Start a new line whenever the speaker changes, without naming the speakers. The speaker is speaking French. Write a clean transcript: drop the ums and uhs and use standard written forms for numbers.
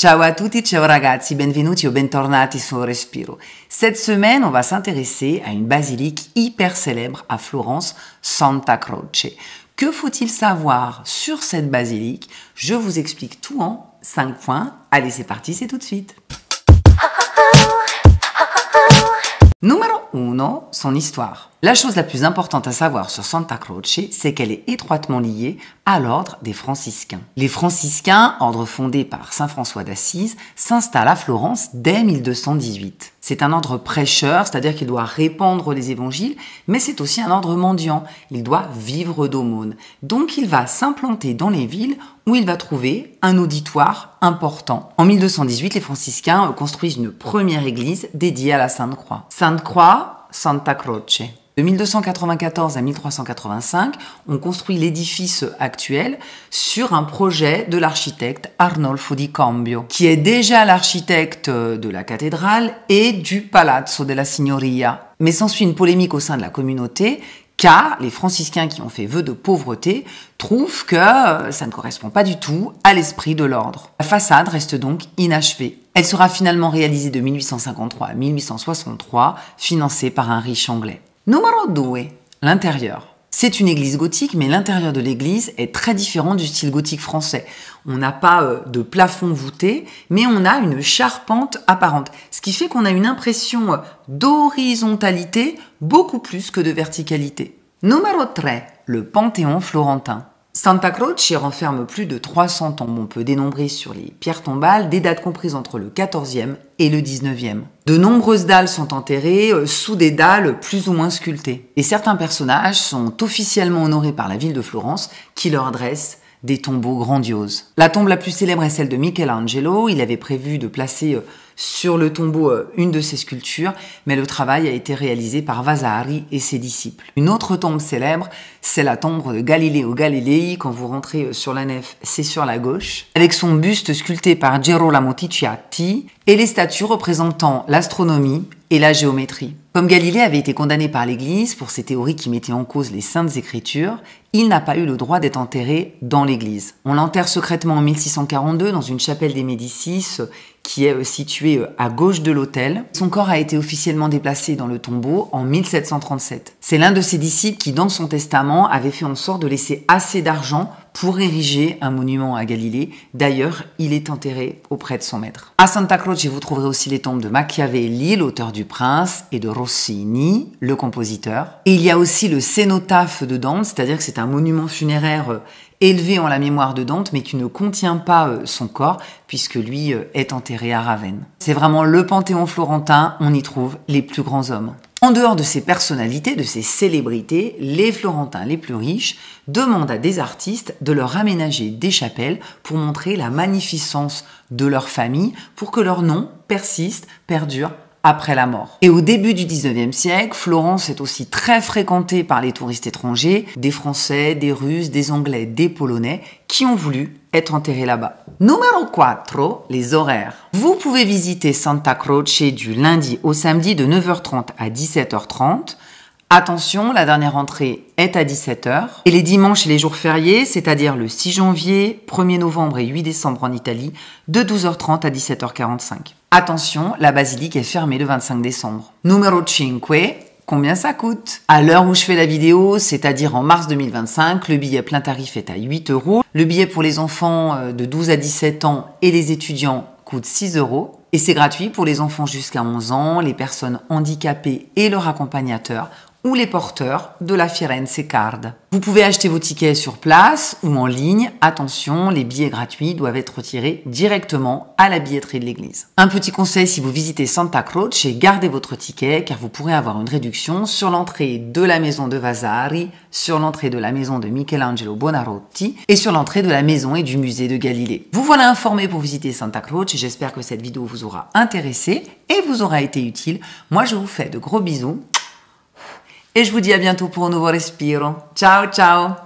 Ciao à tutti, ciao ragazzi, benvenuti o bentornati su Respiro. Cette semaine, on va s'intéresser à une basilique hyper célèbre à Florence, Santa Croce. Que faut-il savoir sur cette basilique? Je vous explique tout en 5 points. Allez, c'est parti, c'est tout de suite. Numéro 1, son histoire. La chose la plus importante à savoir sur Santa Croce, c'est qu'elle est étroitement liée à l'ordre des franciscains. Les franciscains, ordre fondé par saint François d'Assise, s'installent à Florence dès 1218. C'est un ordre prêcheur, c'est-à-dire qu'il doit répandre les évangiles, mais c'est aussi un ordre mendiant. Il doit vivre d'aumône. Donc il va s'implanter dans les villes où il va trouver un auditoire important. En 1218, les franciscains construisent une première église dédiée à la Sainte Croix. Sainte Croix, Santa Croce. De 1294 à 1385, on construit l'édifice actuel sur un projet de l'architecte Arnolfo di Cambio, qui est déjà l'architecte de la cathédrale et du Palazzo della Signoria. Mais s'ensuit une polémique au sein de la communauté, car les franciscains qui ont fait vœu de pauvreté trouvent que ça ne correspond pas du tout à l'esprit de l'ordre. La façade reste donc inachevée. Elle sera finalement réalisée de 1853 à 1863, financée par un riche anglais. Numéro 2, l'intérieur. C'est une église gothique, mais l'intérieur de l'église est très différent du style gothique français. On n'a pas de plafond voûté, mais on a une charpente apparente, ce qui fait qu'on a une impression d'horizontalité beaucoup plus que de verticalité. Numéro 3, le Panthéon florentin. Santa Croce renferme plus de 300 tombes. On peut dénombrer sur les pierres tombales des dates comprises entre le 14e et le 19e. De nombreuses dalles sont enterrées sous des dalles plus ou moins sculptées. Et certains personnages sont officiellement honorés par la ville de Florence qui leur dresse des tombeaux grandioses. La tombe la plus célèbre est celle de Michelangelo. Il avait prévu de placer sur le tombeau une de ses sculptures, mais le travail a été réalisé par Vasari et ses disciples. Une autre tombe célèbre, c'est la tombe de Galileo Galilei. Quand vous rentrez sur la nef, c'est sur la gauche, avec son buste sculpté par Gerolamo Ticciati et les statues représentant l'astronomie et la géométrie. Comme Galilée avait été condamné par l'Église pour ses théories qui mettaient en cause les Saintes Écritures, il n'a pas eu le droit d'être enterré dans l'Église. On l'enterre secrètement en 1642 dans une chapelle des Médicis qui est située à gauche de l'autel. Son corps a été officiellement déplacé dans le tombeau en 1737. C'est l'un de ses disciples qui, dans son testament, avait fait en sorte de laisser assez d'argent pour ériger un monument à Galilée. D'ailleurs, il est enterré auprès de son maître. À Santa Croce, vous trouverez aussi les tombes de Machiavelli, l'auteur du Prince, et de Rossini, le compositeur. Et il y a aussi le cénotaphe de Dante, c'est-à-dire que c'est un monument funéraire élevé en la mémoire de Dante, mais qui ne contient pas son corps, puisque lui est enterré à Ravenne. C'est vraiment le Panthéon florentin, on y trouve les plus grands hommes. En dehors de ces personnalités, de ces célébrités, les Florentins les plus riches demandent à des artistes de leur aménager des chapelles pour montrer la magnificence de leur famille, pour que leur nom persiste, perdure après la mort. Et au début du 19e siècle, Florence est aussi très fréquentée par les touristes étrangers, des Français, des Russes, des Anglais, des Polonais, qui ont voulu être enterrés là-bas. Numéro 4, les horaires. Vous pouvez visiter Santa Croce du lundi au samedi de 9h30 à 17h30. Attention, la dernière entrée est à 17h. Et les dimanches et les jours fériés, c'est-à-dire le 6 janvier, 1er novembre et 8 décembre en Italie, de 12h30 à 17h45. Attention, la basilique est fermée le 25 décembre. Numéro 5, combien ça coûte? À l'heure où je fais la vidéo, c'est-à-dire en mars 2025, le billet plein tarif est à 8 €. Le billet pour les enfants de 12 à 17 ans et les étudiants coûte 6 €. Et c'est gratuit pour les enfants jusqu'à 11 ans, les personnes handicapées et leurs accompagnateurs, ou les porteurs de la Firenze Card. Vous pouvez acheter vos tickets sur place ou en ligne. Attention, les billets gratuits doivent être retirés directement à la billetterie de l'église. Un petit conseil, si vous visitez Santa Croce, gardez votre ticket car vous pourrez avoir une réduction sur l'entrée de la maison de Vasari, sur l'entrée de la maison de Michelangelo Buonarroti et sur l'entrée de la maison et du musée de Galilée. Vous voilà informé pour visiter Santa Croce. J'espère que cette vidéo vous aura intéressé et vous aura été utile. Moi, je vous fais de gros bisous. Et je vous dis à bientôt pour un nouveau Respiro. Ciao, ciao!